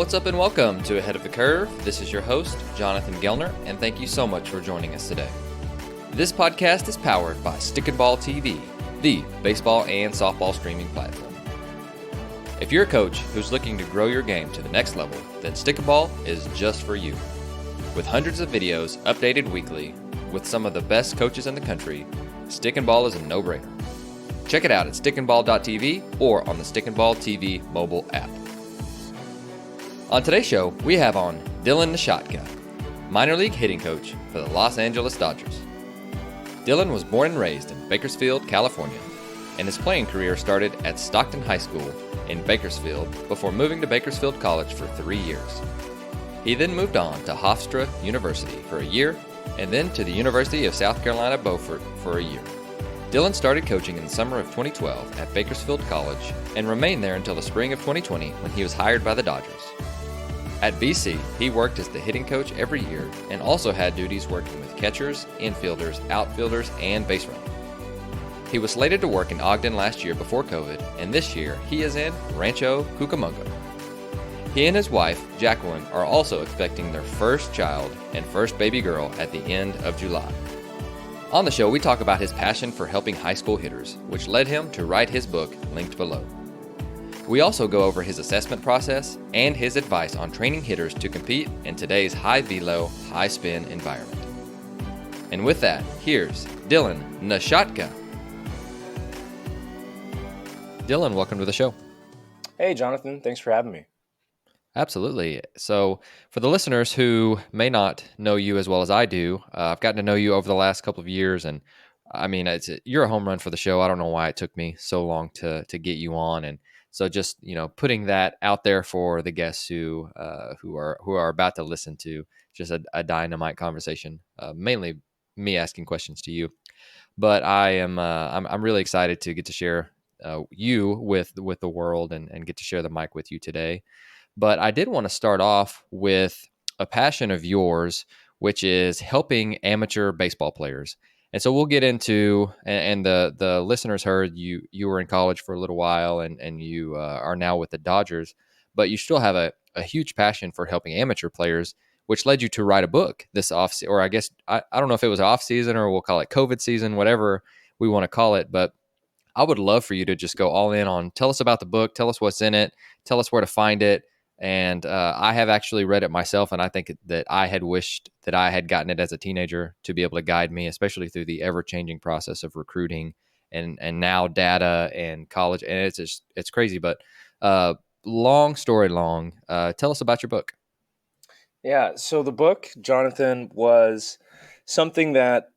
What's up and welcome to Ahead of the Curve. This is your host, Jonathan Gelner, and thank you so much for joining us today. This podcast is powered by Stick and Ball TV, the baseball and softball streaming platform. If you're a coach who's looking to grow your game to the next level, then Stick and Ball is just for you. With hundreds of videos updated weekly with some of the best coaches in the country, Stick and Ball is a no-brainer. Check it out at stickandball.tv or on the Stick and Ball TV mobile app. On today's show, we have on Dylan Nasiatka, minor league hitting coach for the Los Angeles Dodgers. Dylan was born and raised in Bakersfield, California, and his playing career started at Stockdale High School in Bakersfield before moving to Bakersfield College for 3 years. He then moved on to Hofstra University for a year, and then to the University of South Carolina, Beaufort for a year. Dylan started coaching in the summer of 2012 at Bakersfield College and remained there until the spring of 2020 when he was hired by the Dodgers. At BC, he worked as the hitting coach every year and also had duties working with catchers, infielders, outfielders, and baserunning. He was slated to work in Ogden last year before COVID, and this year he is in Rancho Cucamonga. He and his wife, Jacqueline, are also expecting their first child and first baby girl at the end of July. On the show, we talk about his passion for helping high school hitters, which led him to write his book, linked below. We also go over his assessment process and his advice on training hitters to compete in today's high velo, high spin environment. And with that, here's Dylan Nasiatka. Dylan, welcome to the show. Hey, Jonathan. Thanks for having me. Absolutely. So for the listeners who may not know you as well as I do, I've gotten to know you over the last couple of years, and I mean, you're a home run for the show. I don't know why it took me so long to get you on, and so just putting that out there for the guests who are about to listen to just a dynamite conversation, mainly me asking questions to you. But I'm really excited to get to share you with the world and get to share the mic with you today. But I did want to start off with a passion of yours, which is helping amateur baseball players. And so we'll get into, and the listeners heard you were in college for a little while and you are now with the Dodgers, but you still have a huge passion for helping amateur players, which led you to write a book this off, or I guess, I don't know if it was off season or we'll call it COVID season, whatever we want to call it. But I would love for you to just go all in on, tell us about the book, tell us what's in it, tell us where to find it. And I have actually read it myself, and I think that I had wished that I had gotten it as a teenager to be able to guide me, especially through the ever-changing process of recruiting and now data and college. And it's crazy, but long story long. Tell us about your book. Yeah, so the book, Jonathan, was something that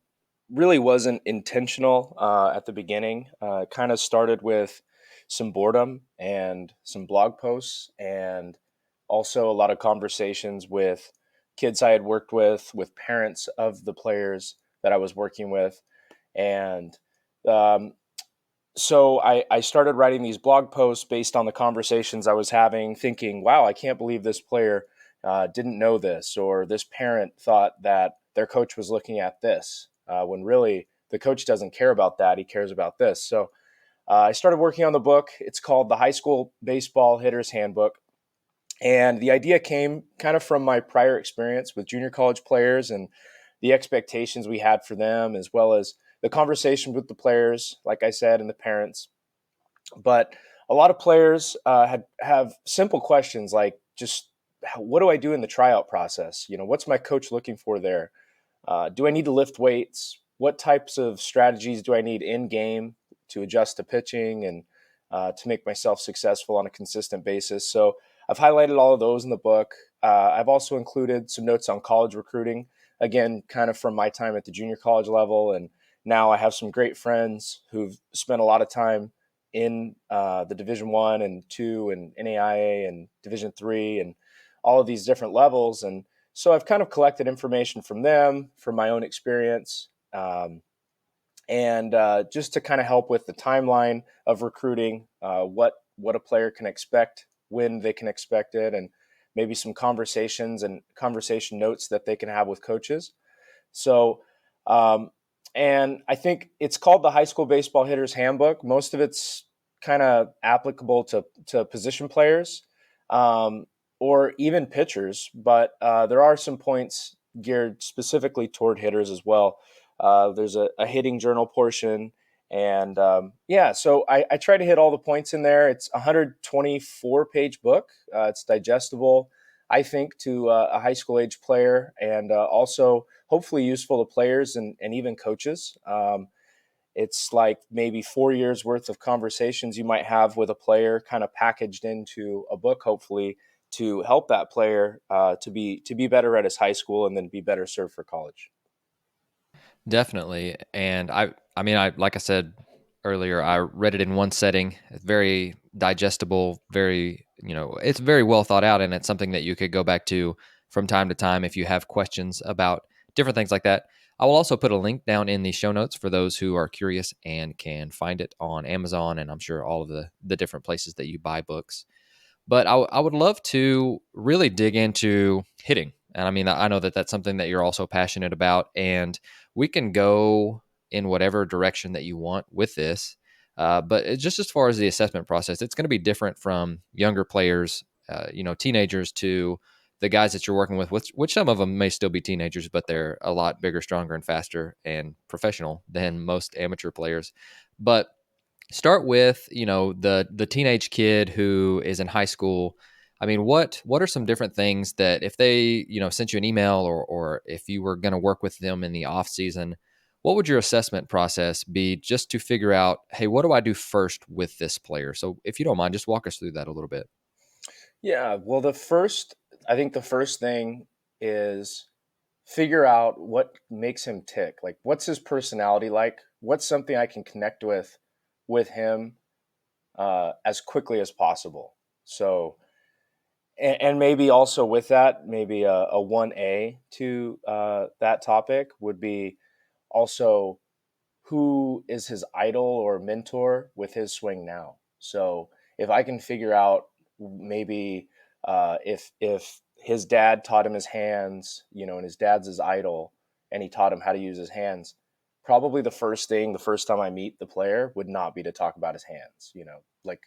really wasn't intentional at the beginning. It kind of started with some boredom and some blog posts, and also a lot of conversations with kids I had worked with parents of the players that I was working with. And so I started writing these blog posts based on the conversations I was having, thinking, wow, I can't believe this player didn't know this, or this parent thought that their coach was looking at this, when really the coach doesn't care about that. He cares about this. So I started working on the book. It's called The High School Baseball Hitter's Handbook. And the idea came kind of from my prior experience with junior college players and the expectations we had for them, as well as the conversation with the players, like I said, and the parents. But a lot of players have simple questions like, just what do I do in the tryout process? What's my coach looking for there? Do I need to lift weights? What types of strategies do I need in game to adjust to pitching and to make myself successful on a consistent basis? So I've highlighted all of those in the book. I've also included some notes on college recruiting, again, kind of from my time at the junior college level. And now I have some great friends who've spent a lot of time in the Division I and II and NAIA and Division III and all of these different levels. And so I've kind of collected information from them, from my own experience, and just to kind of help with the timeline of recruiting, what a player can expect, when they can expect it, and maybe some conversations and conversation notes that they can have with coaches. So, and I think it's called the High School Baseball Hitter's Handbook. Most of it's kind of applicable to position players, or even pitchers, but there are some points geared specifically toward hitters as well. There's a hitting journal portion. And so I try to hit all the points in there. It's a 124-page book. It's digestible, I think, to a high school age player, and also hopefully useful to players and even coaches. It's like maybe 4 years worth of conversations you might have with a player, kind of packaged into a book, hopefully, to help that player to be better at his high school and then be better served for college. Definitely. And I mean, I like I said earlier, I read it in one setting. It's very digestible, very, it's very well thought out, and it's something that you could go back to from time to time if you have questions about different things like that. I will also put a link down in the show notes for those who are curious and can find it on Amazon, and I'm sure all of the different places that you buy books. But I would love to really dig into hitting. And I mean, I know that that's something that you're also passionate about, and we can go in whatever direction that you want with this. But just as far as the assessment process, it's going to be different from younger players, teenagers, to the guys that you're working with, which some of them may still be teenagers, but they're a lot bigger, stronger, and faster and professional than most amateur players. But start with the teenage kid who is in high school. I mean, what are some different things that if they sent you an email, or if you were going to work with them in the off season, what would your assessment process be, just to figure out, hey, what do I do first with this player? So if you don't mind, just walk us through that a little bit. Yeah, well, I think the first thing is figure out what makes him tick. Like, what's his personality like? What's something I can connect with him as quickly as possible? So, and maybe also with that, maybe a 1A to that topic would be also who is his idol or mentor with his swing now. So if I can figure out maybe if his dad taught him his hands, and his dad's his idol, and he taught him how to use his hands, probably the first time I meet the player would not be to talk about his hands. Like,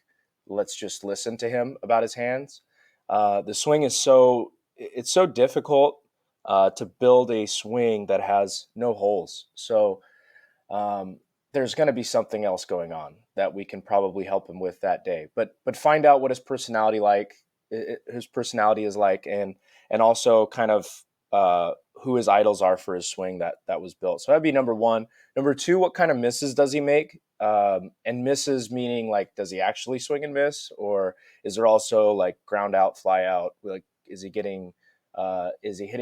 let's just listen to him about his hands. The swing is it's so difficult to build a swing that has no holes. So um, there's going to be something else going on that we can probably help him with that day. But find out what his personality is like, and also kind of who his idols are for his swing that was built. So that'd be number one. Number two, what kind of misses does he make? And misses meaning, like, does he actually swing and miss, or is there also like ground out, fly out? Like, is he hitting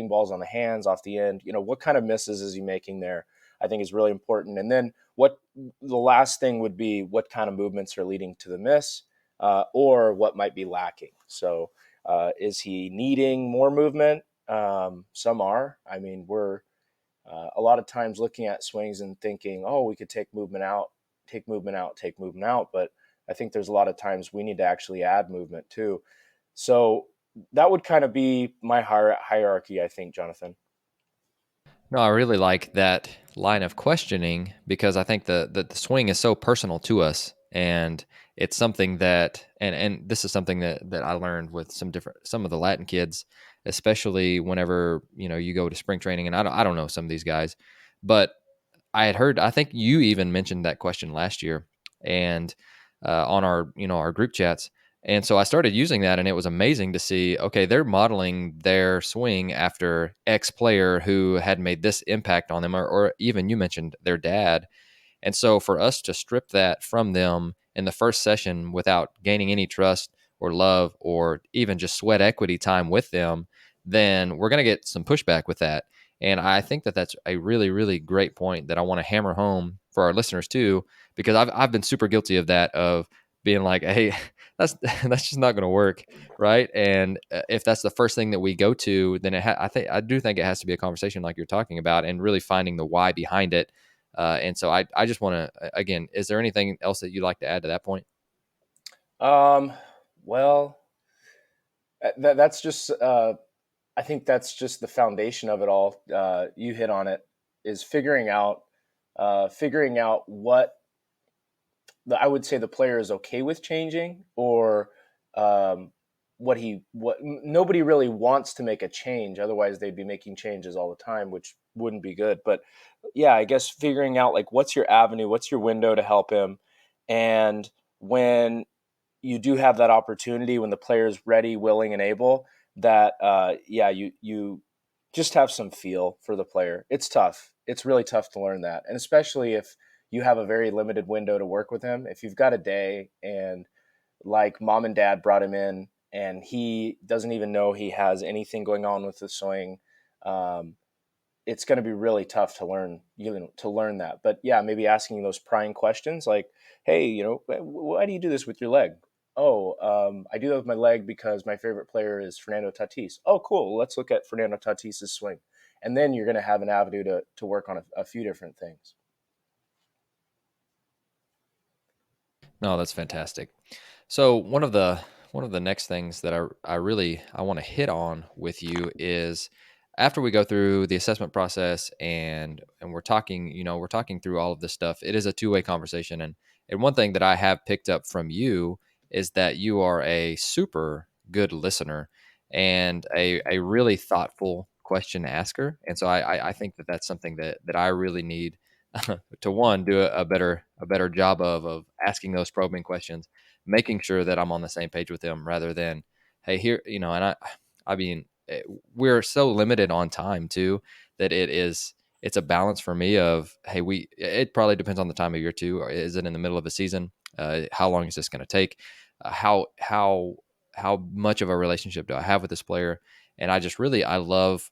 balls on the hands, off the end? What kind of misses is he making there? I think is really important. And then what the last thing would be, what kind of movements are leading to the miss, or what might be lacking. So is he needing more movement? Some are. I mean, we're a lot of times looking at swings and thinking, oh, we could take movement out, take movement out, take movement out. But I think there's a lot of times we need to actually add movement too. So that would kind of be my hierarchy, I think, Jonathan. No, I really like that line of questioning, because I think the swing is so personal to us, and it's something that, and this is something that I learned with some of the Latin kids, especially whenever you go to spring training, and I don't know some of these guys, but I had heard, I think you even mentioned that question last year, and on our group chats. And so I started using that, and it was amazing to see, okay, they're modeling their swing after X player who had made this impact on them, or even you mentioned their dad. And so for us to strip that from them in the first session without gaining any trust or love or even just sweat equity time with them, then we're going to get some pushback with that. And I think that that's a really, really great point that I want to hammer home for our listeners too, because I've been super guilty of that, of being like, hey, that's just not going to work, right? And if that's the first thing that we go to, then I do think it has to be a conversation like you're talking about, and really finding the why behind it. And so I just want to, again, is there anything else that you'd like to add to that point? Um, well, that's just I think that's just the foundation of it all. You hit on it, is figuring out what I would say the player is okay with changing, or um, what nobody really wants to make a change. Otherwise they'd be making changes all the time, which wouldn't be good. But yeah, I guess figuring out like what's your avenue, what's your window to help him. And when you do have that opportunity, when the player's ready, willing, and able, that yeah, you just have some feel for the player. It's tough. It's really tough to learn that, and especially if you have a very limited window to work with him. If you've got a day and like mom and dad brought him in and he doesn't even know he has anything going on with the swing, um, it's going to be really tough to learn, to learn that. But yeah, maybe asking those prying questions like, hey, why do you do this with your leg? Oh, I do that with my leg because my favorite player is Fernando Tatis. Oh, cool. Let's look at Fernando Tatis's swing. And then you're going to have an avenue to work on a few different things. No, that's fantastic. So one of the next things that I want to hit on with you is after we go through the assessment process and we're talking through all of this stuff. It is a two-way conversation, and one thing that I have picked up from you is that you are a super good listener and a really thoughtful question asker. And so I think that that's something that I really need to one do a better job of asking those probing questions, making sure that I'm on the same page with them rather than, hey, here, and I mean, we're so limited on time too that it's a balance for me of, hey, it probably depends on the time of year too. Or is it in the middle of a season? How long is this going to take? How much of a relationship do I have with this player? And I love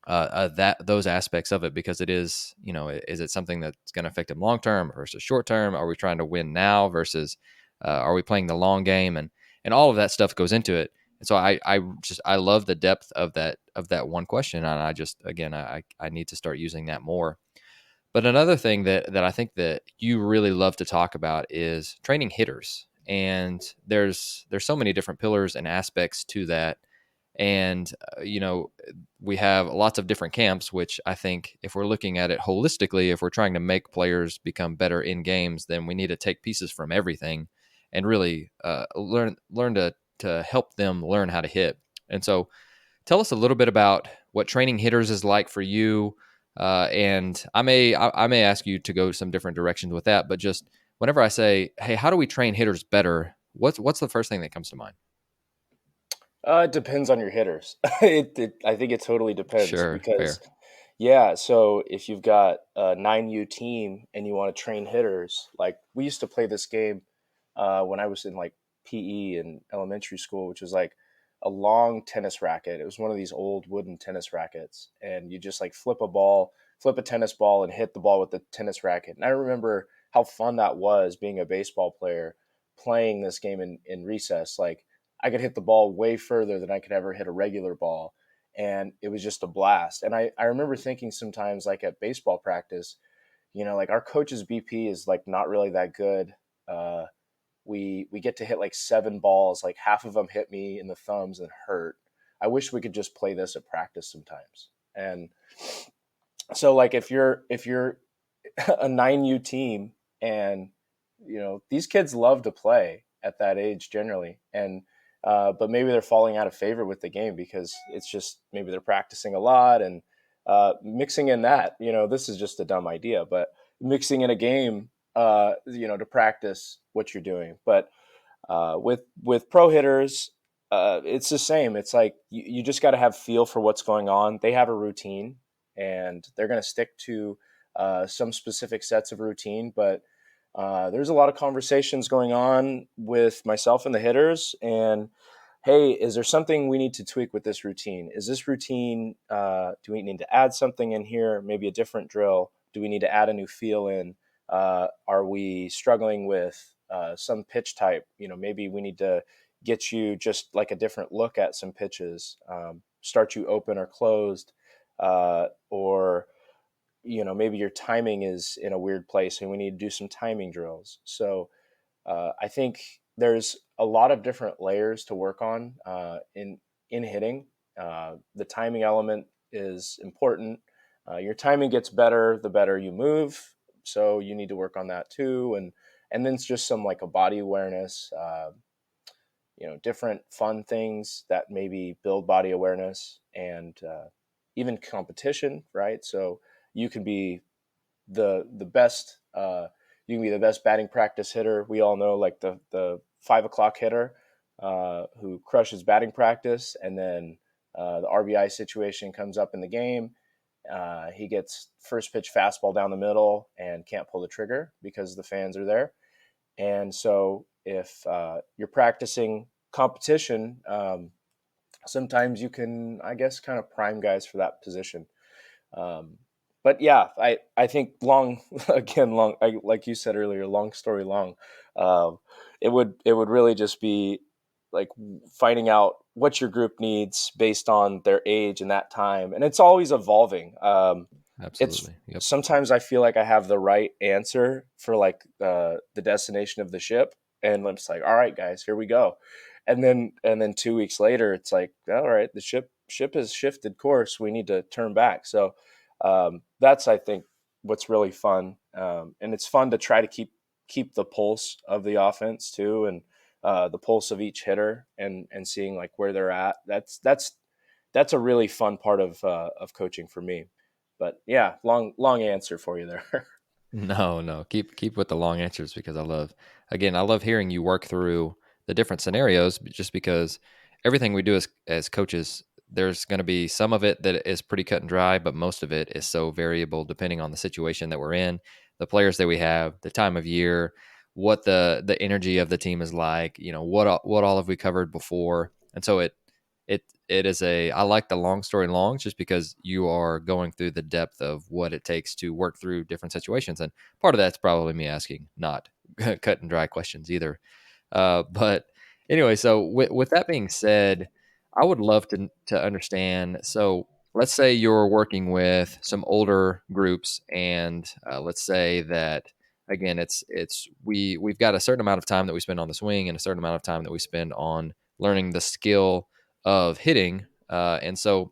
that those aspects of it, because it is, is it something that's going to affect him long term versus short term? Are we trying to win now versus are we playing the long game? And all of that stuff goes into it. And so I love the depth of that one question, and I just, again, I need to start using that more. But another thing that I think that you really love to talk about is training hitters, and there's so many different pillars and aspects to that. And we have lots of different camps, which I think if we're looking at it holistically, if we're trying to make players become better in games, then we need to take pieces from everything and really learn to help them learn how to hit. And so tell us a little bit about what training hitters is like for you. And I may ask you to go some different directions with that, but just whenever I say, hey, how do we train hitters better, what's the first thing that comes to mind? It depends on your hitters. I think it totally depends Sure, because, fair. yeah. So if you've got a 9U team and you want to train hitters, like we used to play this game when I was in like PE in elementary school, which was like a long tennis racket. It was one of these old wooden tennis rackets, and you just like flip a tennis ball, and hit the ball with the tennis racket. And I remember how fun that was being a baseball player playing this game in recess. Like I could hit the ball way further than I could ever hit a regular ball. And it was just a blast. And I remember thinking sometimes, like at baseball practice, like our coach's BP is like not really that good. Uh, we get to hit like 7 balls, like half of them hit me in the thumbs and hurt. I wish we could just play this at practice sometimes. And so like if you're a 9U team, and these kids love to play at that age generally, and but maybe they're falling out of favor with the game because it's just maybe they're practicing a lot, and mixing in that, this is just a dumb idea, but mixing in a game, to practice what you're doing. But with pro hitters, it's the same. It's like you just got to have feel for what's going on. They have a routine, and they're going to stick to some specific sets of routine. But there's a lot of conversations going on with myself and the hitters. And hey, is there something we need to tweak with this routine? Is this routine? Do we need to add something in here? Maybe a different drill? Do we need to add a new feel in? Are we struggling with some pitch type? Maybe we need to get you just like a different look at some pitches, start you open or closed, or maybe your timing is in a weird place and we need to do some timing drills. So I think there's a lot of different layers to work on in hitting. The timing element is important. Your timing gets better the better you move, so you need to work on that too. And then it's just some like a body awareness. different fun things that maybe build body awareness and even competition, right? So you can be the best. You can be the best batting practice hitter. We all know, like the 5 o'clock hitter who crushes batting practice, and then the RBI situation comes up in the game. He gets first pitch fastball down the middle and can't pull the trigger because the fans are there. And so if you're practicing competition, sometimes you can, I guess, kind of prime guys for that position. Um, but yeah, I think long again, like you said earlier, long story long. Um, it would really just be like finding out what your group needs based on their age and that time, and it's always evolving. It's Absolutely. Yep. sometimes I feel like I have the right answer for like the destination of the ship, and I'm just like, all right, guys, here we go. And then 2 weeks later, it's like, all right, the ship has shifted course. We need to turn back. So that's, I think, what's really fun, and it's fun to try to keep the pulse of the offense too, and the pulse of each hitter, and seeing like where they're at. That's a really fun part of coaching for me. But yeah, long answer for you there. No, no. Keep with the long answers because I love hearing you work through the different scenarios just because everything we do as coaches, there's going to be some of it that is pretty cut and dry, but most of it is so variable depending on the situation that we're in, the players that we have, the time of year, what the energy of the team is like, what all have we covered before. And so it is I like the long story long just because you are going through the depth of what it takes to work through different situations. And part of that's probably me asking not cut and dry questions either. But anyway, so with that being said, I would love to understand. So let's say you're working with some older groups, and let's say that again, we've got a certain amount of time that we spend on the swing and a certain amount of time that we spend on learning the skill of hitting. And so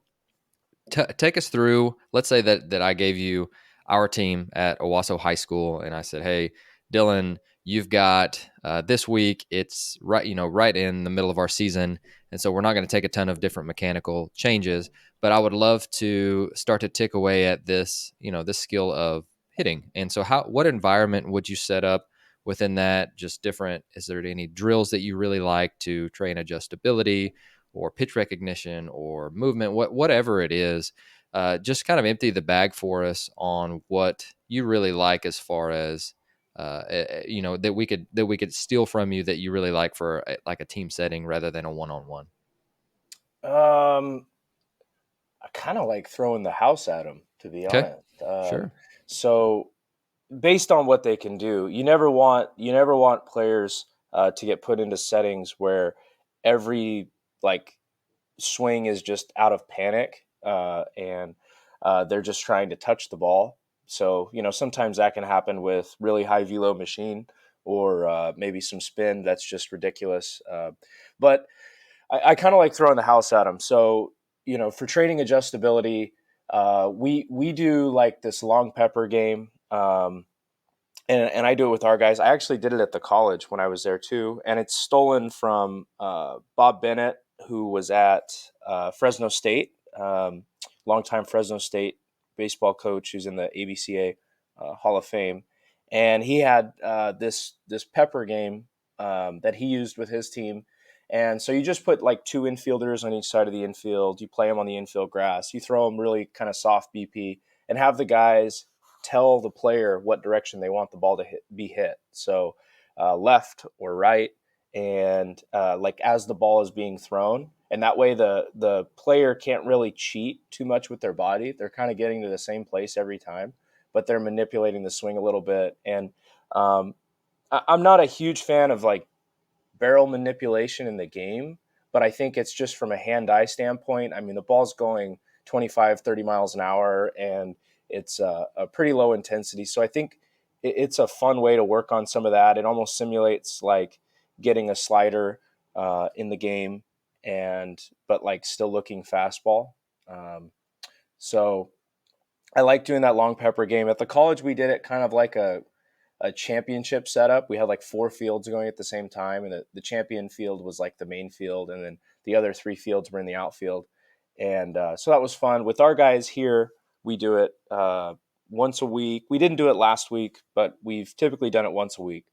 take us through, let's say that I gave you our team at Owasso High School and I said, hey, Dylan, you've got this week, it's right in the middle of our season. And so we're not going to take a ton of different mechanical changes, but I would love to start to tick away at this, this skill of hitting. And so what environment would you set up within that? Just different, is there any drills that you really like to train adjustability or pitch recognition or movement, whatever it is? Just kind of empty the bag for us on what you really like as far as that we could steal from you that you really like for like a team setting rather than a one-on-one. um, I kind of like throwing the house at them, to be Okay, honest. sure. So based on what they can do, you never want players to get put into settings where every like swing is just out of panic, and they're just trying to touch the ball. So sometimes that can happen with really high velo machine, or maybe some spin that's just ridiculous. But I kind of like throwing the house at them. So for training adjustability, we do like this long pepper game. And I do it with our guys. I actually did it at the college when I was there too, and it's stolen from Bob Bennett, who was at Fresno State, longtime Fresno State baseball coach, who's in the ABCA Hall of Fame, and he had this pepper game that he used with his team. And so you just put like two infielders on each side of the infield. You play them on the infield grass. You throw them really kind of soft BP, and have the guys tell the player what direction they want the ball to be hit. So left or right, and like as the ball is being thrown, and that way the player can't really cheat too much with their body. They're kind of getting to the same place every time, but they're manipulating the swing a little bit. And um, I'm not a huge fan of like barrel manipulation in the game, but I think it's just from a hand-eye standpoint. I mean, the ball's going 25, 30 miles an hour, and it's a pretty low intensity. So I think it's a fun way to work on some of that. It almost simulates like getting a slider in the game, but like still looking fastball. So I like doing that long pepper game. At the college, we did it kind of like a championship setup. We had like 4 fields going at the same time, and the champion field was like the main field, and then the other 3 fields were in the outfield. And so that was fun. With our guys here, we do it once a week. We didn't do it last week, but we've typically done it once a week.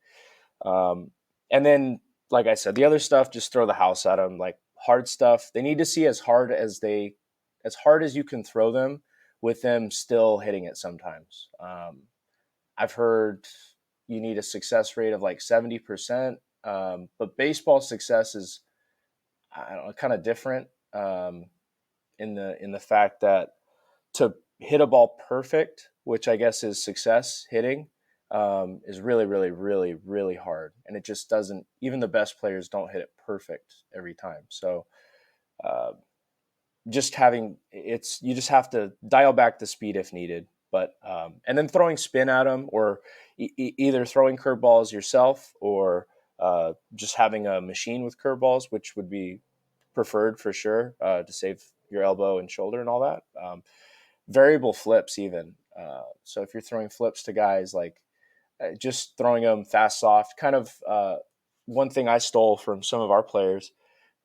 And then, like I said, the other stuff, just throw the house at them. Like hard stuff, they need to see as hard as you can throw them, with them still hitting it sometimes. I've heard you need a success rate of like 70%, but baseball success is, I don't know, kind of different, in the fact that to hit a ball perfect, which I guess is success hitting, is really, really, really, really hard. And it just doesn't, even the best players don't hit it perfect every time. So you just have to dial back the speed if needed. But, and then throwing spin at them, or either throwing curveballs yourself, or just having a machine with curveballs, which would be preferred for sure, to save your elbow and shoulder and all that. Variable flips even. So if you're throwing flips to guys, like just throwing them fast, soft, kind of one thing I stole from some of our players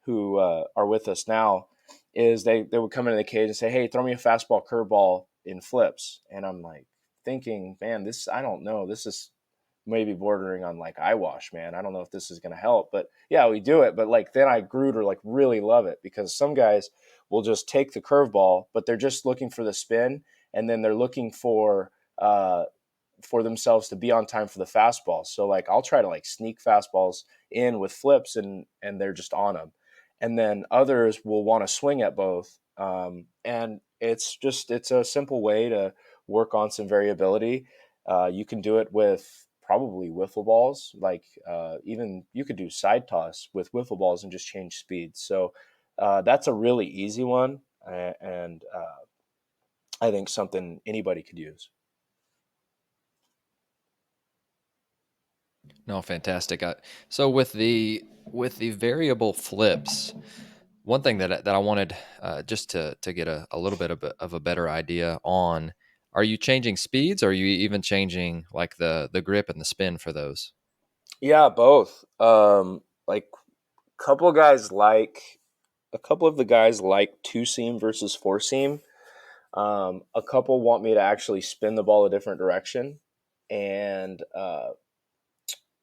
who are with us now is they would come into the cage and say, hey, throw me a fastball curveball in flips. And I'm like thinking, man, I don't know. This is maybe bordering on like eyewash, man. I don't know if this is going to help, but yeah, we do it. But like, then I grew to like really love it, because some guys will just take the curveball, but they're just looking for the spin. And then they're looking for themselves to be on time for the fastball. So like, I'll try to like sneak fastballs in with flips, and they're just on them. And then others will want to swing at both. And it's a simple way to work on some variability. You can do it with probably wiffle balls. Like even you could do side toss with wiffle balls and just change speeds. So that's a really easy one, and I think something anybody could use. No, fantastic. So with the variable flips, one thing that I wanted just to get a little bit of a better idea on, are you changing speeds, or are you even changing like the grip and the spin for those? Yeah, both. Like a couple of the guys like two seam versus four seam. A couple want me to actually spin the ball a different direction, and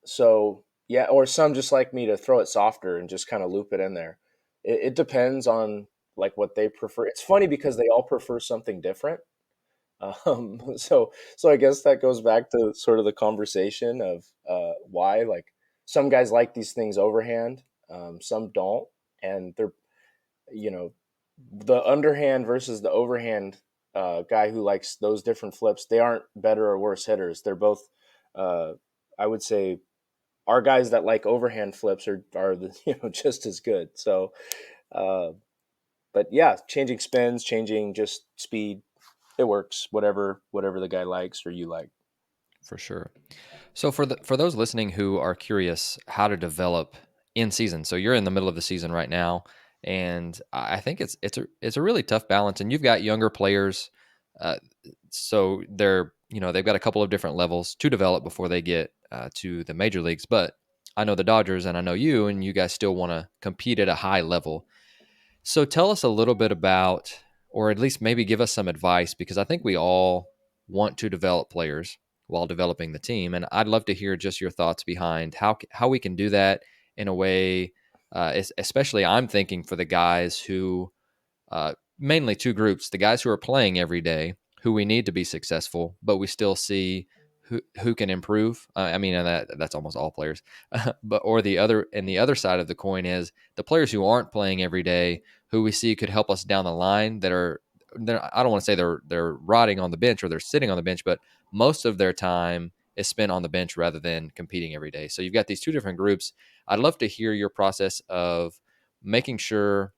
so yeah, or some just like me to throw it softer and just kind of loop it in there. It depends on like what they prefer. It's funny because they all prefer something different. So I guess that goes back to sort of the conversation of why, like, some guys like these things overhand, some don't, and they're, you know, the underhand versus the overhand guy who likes those different flips. They aren't better or worse hitters. They're both, I would say, our guys that like overhand flips are the, just as good. So, uh, but yeah, changing spins, changing just speed, it works. Whatever the guy likes or you like. For sure. So for those listening who are curious how to develop in season, so you're in the middle of the season right now, and I think it's a really tough balance. And you've got younger players, so they've got a couple of different levels to develop before they get to the major leagues. But I know the Dodgers, and I know you, and you guys still want to compete at a high level. So tell us a little bit about, or at least maybe give us some advice, because I think we all want to develop players while developing the team. And I'd love to hear just your thoughts behind how we can do that in a way, especially I'm thinking for the guys who, mainly two groups, the guys who are playing every day, who we need to be successful, but we still see who can improve. I mean, and that's almost all players, but the other side of the coin is the players who aren't playing every day, who we see could help us down the line. I don't want to say they're rotting on the bench or they're sitting on the bench, but most of their time is spent on the bench rather than competing every day. So you've got these two different groups. I'd love to hear your process of making sure,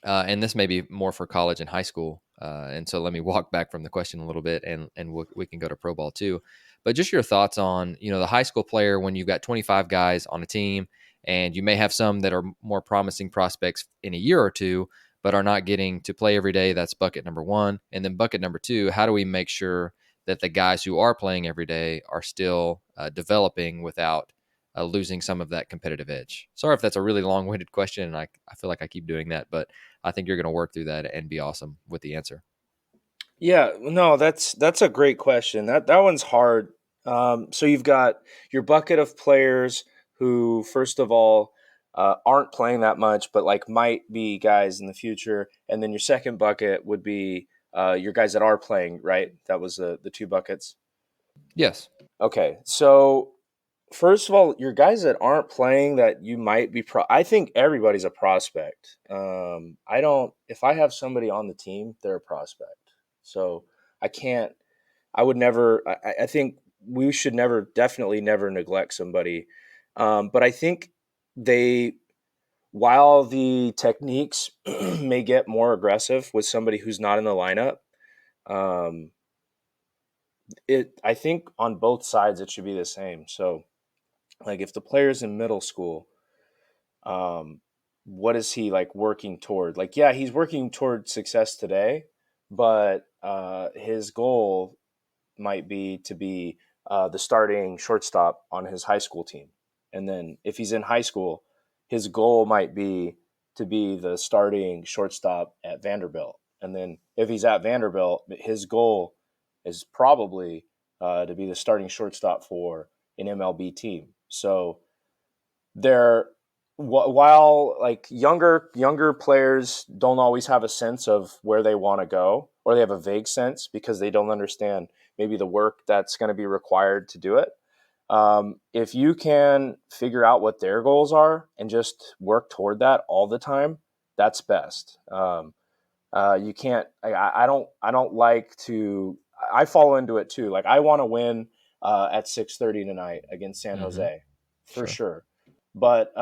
and this may be more for college and high school. And so let me walk back from the question a little bit, and we can go to pro ball too. But just your thoughts on, the high school player when you've got 25 guys on a team, and you may have some that are more promising prospects in a year or two, but are not getting to play every day. That's bucket number one. And then bucket number two, how do we make sure that the guys who are playing every day are still developing without losing some of that competitive edge? Sorry if that's a really long-winded question, and I feel like I keep doing that, but I think you're going to work through that and be awesome with the answer. Yeah, no, that's a great question. That one's hard. So you've got your bucket of players who, first of all, aren't playing that much, but like might be guys in the future, and then your second bucket would be your guys that are playing. Right? That was the two buckets. Yes. Okay, so first of all, your guys that aren't playing that you might be I think everybody's a prospect. I don't if I have somebody on the team, they're a prospect. So I can't I would never I think we should definitely never neglect somebody. But I think they while the techniques may get more aggressive with somebody who's not in the lineup, um, it I think on both sides it should be the same. So like if the player's in middle school, um, what is he like working toward? Like, yeah, he's working toward success today, but his goal might be to be the starting shortstop on his high school team. And then if he's in high school, his goal might be to be the starting shortstop at Vanderbilt. And then if he's at Vanderbilt, his goal is probably to be the starting shortstop for an MLB team. So they're while like younger players don't always have a sense of where they want to go, or they have a vague sense because they don't understand maybe the work that's going to be required to do it. If you can figure out what their goals are and just work toward that all the time, that's best. You can't. I don't like to. I fall into it too. Like I want to win at 6:30 tonight against San Mm-hmm. Jose, for Sure. sure. But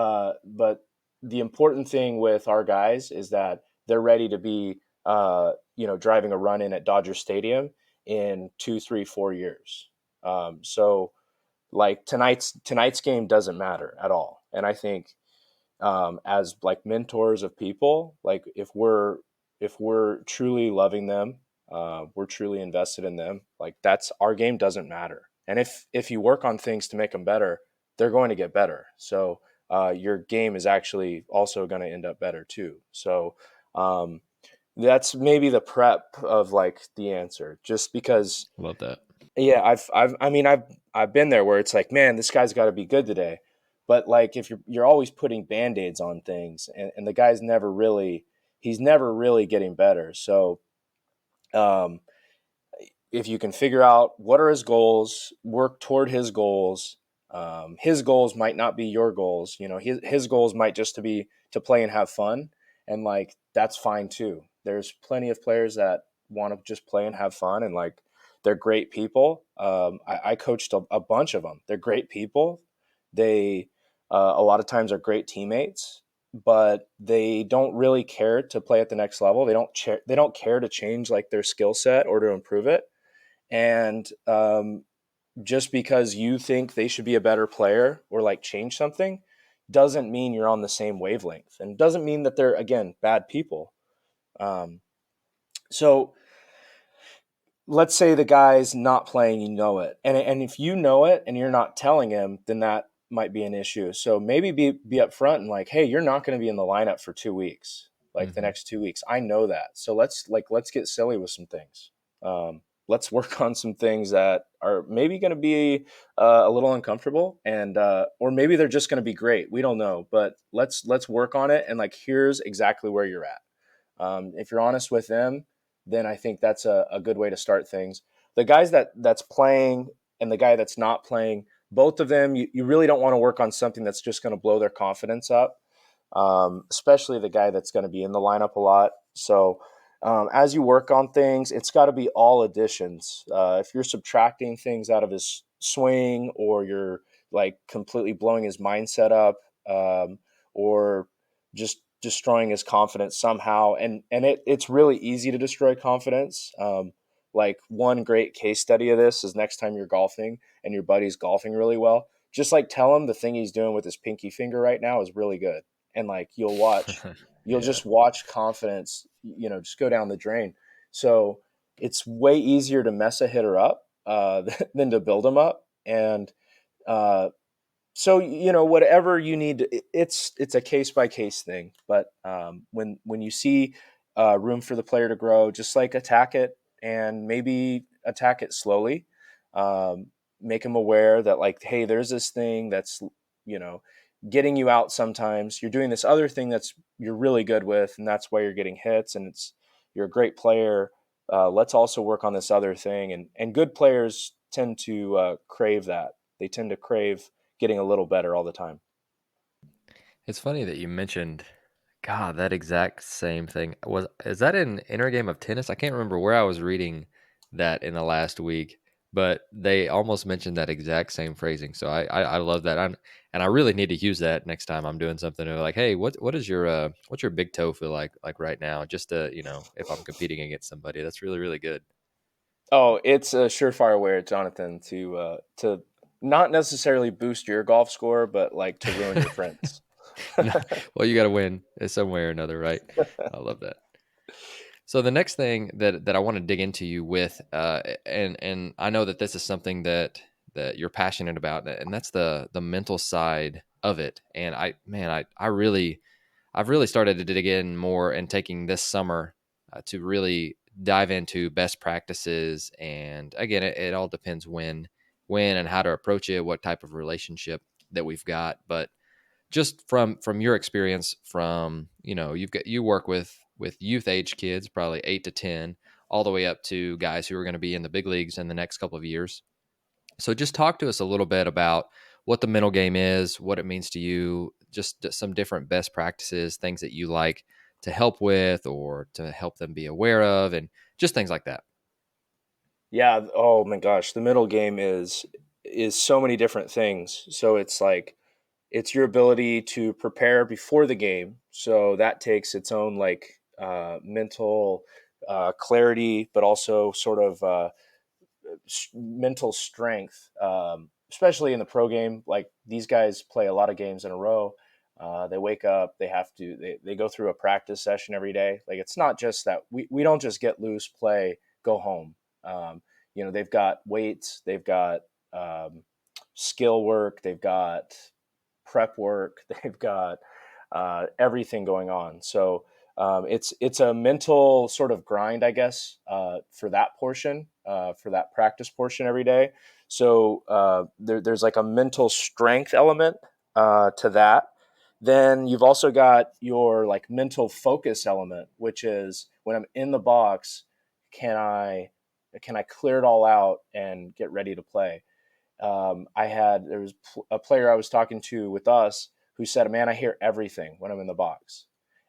the important thing with our guys is that they're ready to be driving a run in at Dodger Stadium in 2, 3, 4 years. So like tonight's game doesn't matter at all, and I think as like mentors of people, like if we're truly loving them, we're truly invested in them, like that's our game doesn't matter. And if you work on things to make them better, they're going to get better. So your game is actually also going to end up better too. So um, that's maybe the prep of like the answer, just because Love that. yeah, I've been there where it's like, man, this guy's got to be good today. But like if you're always putting band-aids on things, and the guy's he's never really getting better. So um, if you can figure out what are his goals, work toward his goals. His goals might not be your goals. You know, his goals might just to be to play and have fun, and like that's fine too. There's plenty of players that want to just play and have fun, and like they're great people. I coached a bunch of them. They're great people. They a lot of times are great teammates, but they don't really care to play at the next level. They don't care to change like their skill set or to improve it. And just because you think they should be a better player or like change something doesn't mean you're on the same wavelength, and doesn't mean that they're again bad people. Um, so let's say the guy's not playing, you know it, and if you know it and you're not telling him, then that might be an issue. So maybe be upfront and like, hey, you're not going to be in the lineup for 2 weeks, like the Mm-hmm. next 2 weeks. I know that. So let's get silly with some things. Let's work on some things that are maybe going to be a little uncomfortable, and or maybe they're just going to be great. We don't know, but let's work on it. And like, here's exactly where you're at. If you're honest with them, then I think that's a good way to start things. The guys that's playing and the guy that's not playing, both of them, you really don't want to work on something that's just going to blow their confidence up, especially the guy that's going to be in the lineup a lot. So as you work on things, it's got to be all additions. If you're subtracting things out of his swing, or you're like completely blowing his mindset up, or just destroying his confidence somehow, and it's really easy to destroy confidence. Like one great case study of this is next time you're golfing and your buddy's golfing really well, just like tell him the thing he's doing with his pinky finger right now is really good, and like you'll Yeah. just watch confidence, just go down the drain. So it's way easier to mess a hitter up than to build them up. And Uh, so whatever you need, it's a case by case thing. But when you see room for the player to grow, just like attack it, and maybe attack it slowly. Um, Make them aware that, like, hey, there's this thing that's you know getting you out. Sometimes you're doing this other thing that's you're really good with, and that's why you're getting hits, and you're a great player. Let's also work on this other thing, and good players tend to crave that. They tend to crave getting a little better all the time. It's funny that you mentioned, God, that exact same thing. Is that an inner game of tennis? I can't remember where I was reading that in the last week, but they almost mentioned that exact same phrasing. So I love that. And I really need to use that next time I'm doing something. Like, hey, what is your what's your big toe feel like right now? Just to, if I'm competing against somebody, that's really, really good. Oh, it's a surefire way, Jonathan, to not necessarily boost your golf score, but like to ruin your friends. No, well, you got to win some way or another, right? I love that. So the next thing that I want to dig into you with, and I know that this is something that you're passionate about, and that's the mental side of it. And I've really started to dig in more and taking this summer to really dive into best practices. And again, it all depends when and how to approach it, what type of relationship that we've got, but just from your experience, from you work with youth age kids, probably 8 to 10, all the way up to guys who are going to be in the big leagues in the next couple of years. So just talk to us a little bit about what the mental game is, what it means to you, just some different best practices, things that you like to help with or to help them be aware of, and just things like that. Yeah. Oh my gosh, the middle game is so many different things. So it's like it's your ability to prepare before the game. So that takes its own like mental clarity, but also sort of mental strength, especially in the pro game. Like these guys play a lot of games in a row. They wake up, they go through a practice session every day. Like it's not just that we don't just get loose, play, go home. They've got weights, they've got skill work, they've got prep work, they've got everything going on. So it's a mental sort of grind, I guess, for that portion, for that practice portion every day. So there's like a mental strength element to that. Then you've also got your like mental focus element, which is when I'm in the box, can I can I clear it all out and get ready to play? There was a player I was talking to with us who said, "Man, I hear everything when I'm in the box."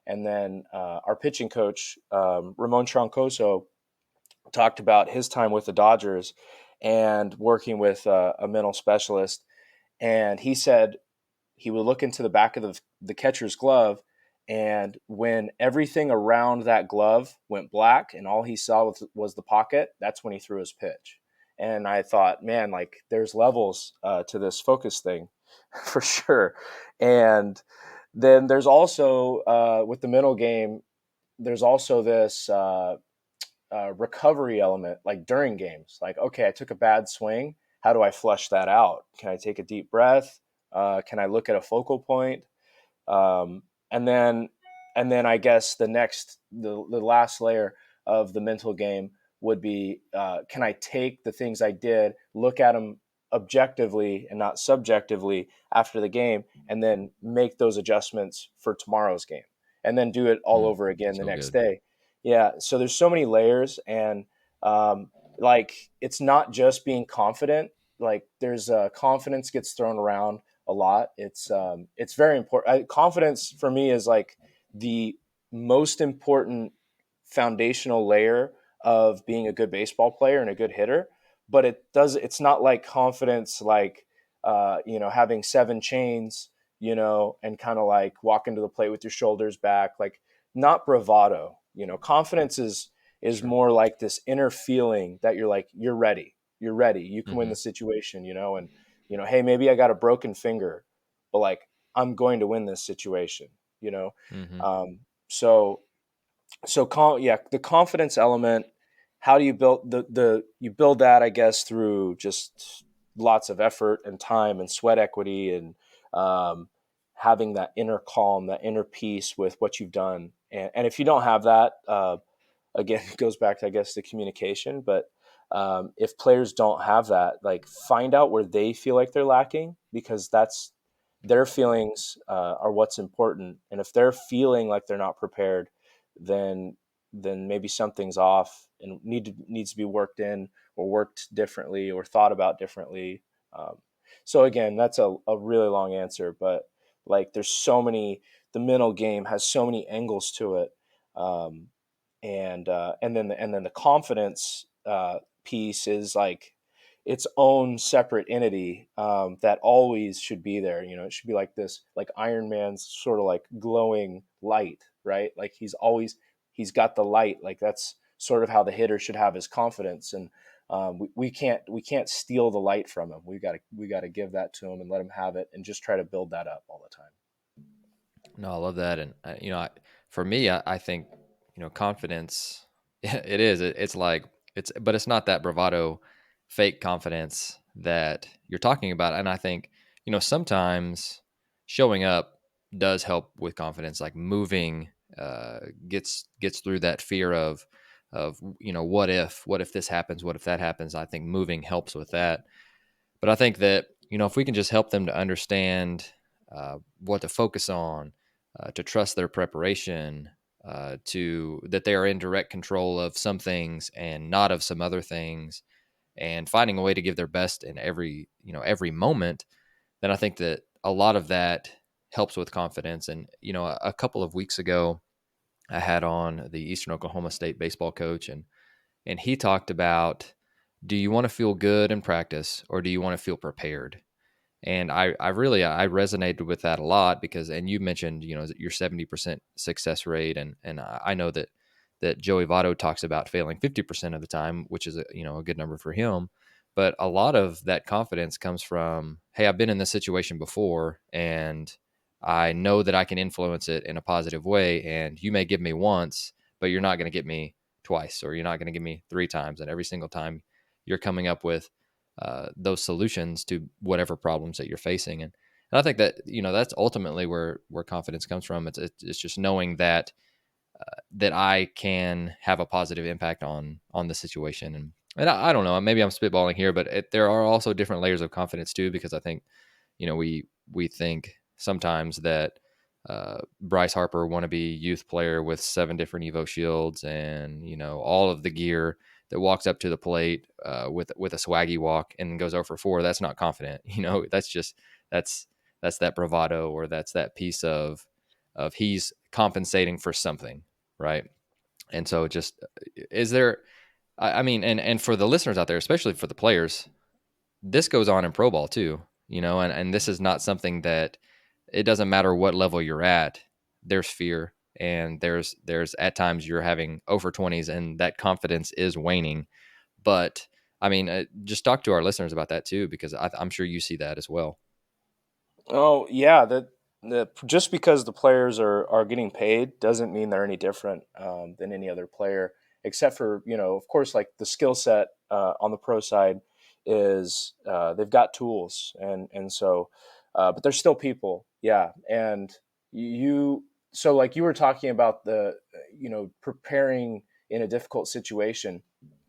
And then our pitching coach, Ramon Troncoso, talked about his time with the Dodgers and working with a mental specialist. And he said he would look into the back of the catcher's glove, and when everything around that glove went black and all he saw was the pocket, that's when he threw his pitch. And I thought, man, like there's levels to this focus thing for sure. And then there's also with the mental game, there's also this recovery element, like during games. Like, okay, I took a bad swing. How do I flush that out? Can I take a deep breath? Can I look at a focal point? Um, and then, I guess the last layer of the mental game would be, can I take the things I did, look at them objectively and not subjectively after the game, and then make those adjustments for tomorrow's game, and then do it all over again the So next good. day. Yeah. So there's so many layers, and um, like it's not just being confident. Like there's confidence gets thrown around a lot. It's very important. Confidence for me is like the most important foundational layer of being a good baseball player and a good hitter. But it's not like confidence like having seven chains, and kind of like walking to the plate with your shoulders back, like not bravado. Confidence is Sure. more like this inner feeling that you're like you're ready, you can win Hmm. the situation, and hey, maybe I got a broken finger, but like I'm going to win this situation, you know. Hmm. Um, so yeah, the confidence element. How do you build the you build that? I guess through just lots of effort and time and sweat equity and having that inner calm, that inner peace with what you've done. And if you don't have that, again, it goes back to, I guess, the communication. But if players don't have that, like, find out where they feel like they're lacking, because that's their feelings are what's important. And if they're feeling like they're not prepared, then maybe something's off and needs to be worked in or worked differently or thought about differently. Um, so again, that's a really long answer, but like, there's so many. The mental game has so many angles to it. Um, and then the confidence piece is like its own separate entity that always should be there. It should be like this, like Iron Man's sort of like glowing light, right? Like he's got the light. Like, that's sort of how the hitter should have his confidence. And we can't steal the light from him. We got to give that to him and let him have it, and just try to build that up all the time. No, I love that. And, for me, I think, confidence, it is, it's like, but it's not that bravado, fake confidence that you're talking about. And I think, sometimes showing up does help with confidence, like moving, gets through that fear of, what if this happens? What if that happens? I think moving helps with that. But I think that, if we can just help them to understand what to focus on, to trust their preparation, to that they are in direct control of some things and not of some other things, and finding a way to give their best in every moment, then I think that a lot of that helps with confidence. And, a couple of weeks ago, I had on the Eastern Oklahoma State baseball coach, and he talked about, do you want to feel good in practice, or do you want to feel prepared? And I really, I resonated with that a lot, because, and you mentioned, your 70% success rate. And I know that Joey Votto talks about failing 50% of the time, which is a good number for him. But a lot of that confidence comes from, hey, I've been in this situation before, and I know that I can influence it in a positive way. And you may give me once, but you're not going to get me twice, or you're not going to give me three times. And every single time you're coming up with those solutions to whatever problems that you're facing. And I think that, that's ultimately where confidence comes from. It's just knowing that I can have a positive impact on the situation. And I don't know, maybe I'm spitballing here, but there are also different layers of confidence too, because I think, we think sometimes that Bryce Harper, wannabe youth player with 7 different Evo shields and, all of the gear, that walks up to the plate with a swaggy walk and goes 0 for 4. That's not confident. That's just, that's that bravado, or that's that piece of he's compensating for something, right? And so, just, is there, I mean, and for the listeners out there, especially for the players, this goes on in pro ball too, and this is not something that, it doesn't matter what level you're at, there's fear, and there's at times you're having over 20s and that confidence is waning. But I mean, just talk to our listeners about that too, because I'm sure you see that as well. Oh yeah, the just because the players are getting paid doesn't mean they're any different than any other player, except for, of course, like, the skill set on the pro side is they've got tools, and so but they're still people, yeah. And you so, like, you were talking about the preparing in a difficult situation,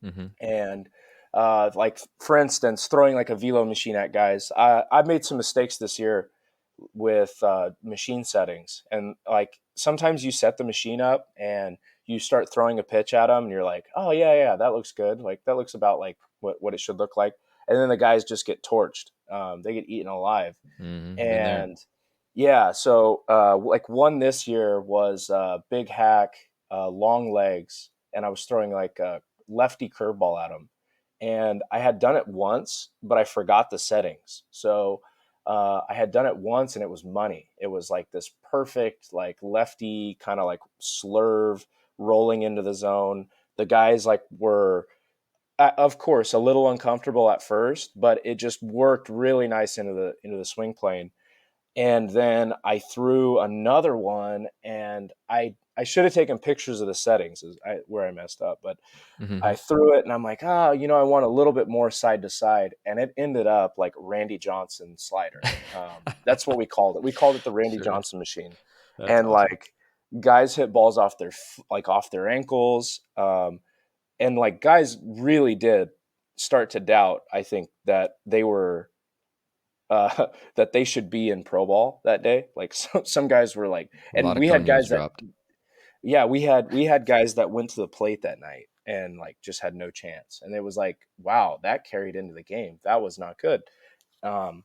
Mm-hmm. and like, for instance, throwing like a velo machine at guys. I've made some mistakes this year with machine settings, and like, sometimes you set the machine up and you start throwing a pitch at them and you're like, oh yeah, that looks good, like that looks about like what it should look like, and then the guys just get torched. They get eaten alive. Mm-hmm. Been there. And yeah, so like, one this year was big hack, long legs, and I was throwing like a lefty curveball at him, and I had done it once, but I forgot the settings. So I had done it once, and it was money. It was like this perfect, like, lefty kind of like slurve rolling into the zone. The guys, like, were, of course, a little uncomfortable at first, but it just worked really nice into the swing plane. And then I threw another one, and I should have taken pictures of the settings where I messed up, but Mm-hmm. I threw it and I'm like, I want a little bit more side to side. And it ended up like Randy Johnson slider. That's what we called it. We called it the Randy Sure. Johnson machine. That's And awesome. like guys hit balls off their ankles. And like guys really did start to doubt, I think, that they were, that they should be in pro ball that day. Like some guys were like, A and lot of we had craniums guys that, dropped. yeah, we had guys that went to the plate that night and like just had no chance. And it was like, wow, that carried into the game. That was not good. Um,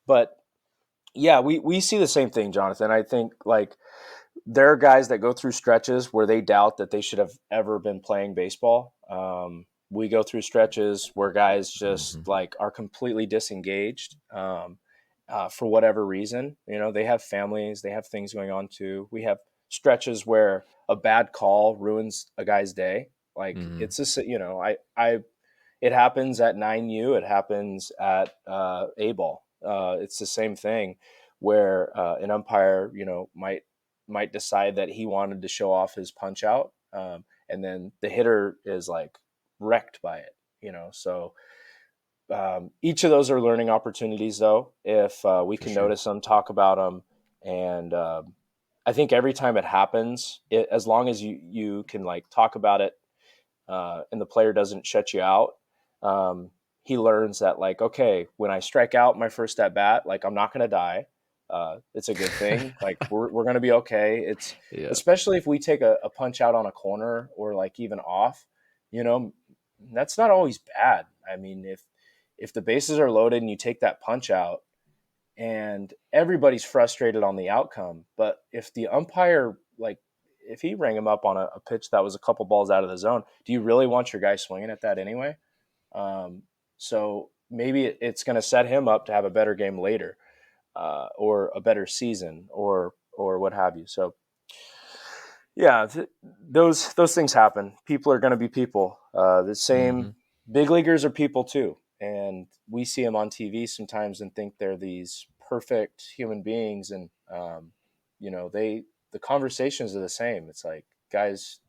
but yeah, we see the same thing, Jonathan. I think like there are guys that go through stretches where they doubt that they should have ever been playing baseball. We go through stretches where guys just Mm-hmm. like are completely disengaged, for whatever reason. They have families, they have things going on too. We have stretches where a bad call ruins a guy's day. Like Mm-hmm. it's just, it happens at 9U, it happens at A ball. It's the same thing where an umpire, might decide that he wanted to show off his punch out, and then the hitter is like wrecked by it. So each of those are learning opportunities, though. If we For can sure. notice them, talk about them, and I think every time it happens, as long as you can like talk about it, and the player doesn't shut you out, um, he learns that like, okay, when I strike out my first at bat, like I'm not going to die. It's a good thing. Like we're going to be okay. It's Yeah. especially if we take a punch out on a corner or like even off, you know, that's not always bad. I mean, if the bases are loaded and you take that punch out and everybody's frustrated on the outcome, but if the umpire like if he rang him up on a pitch that was a couple balls out of the zone, do you really want your guy swinging at that anyway? So maybe it's going to set him up to have a better game later, or a better season, or what have you. So yeah, those things happen. People are going to be people. The Mm-hmm. same big leaguers are people too, and we see them on TV sometimes and think they're these perfect human beings, and the conversations are the same. It's like guys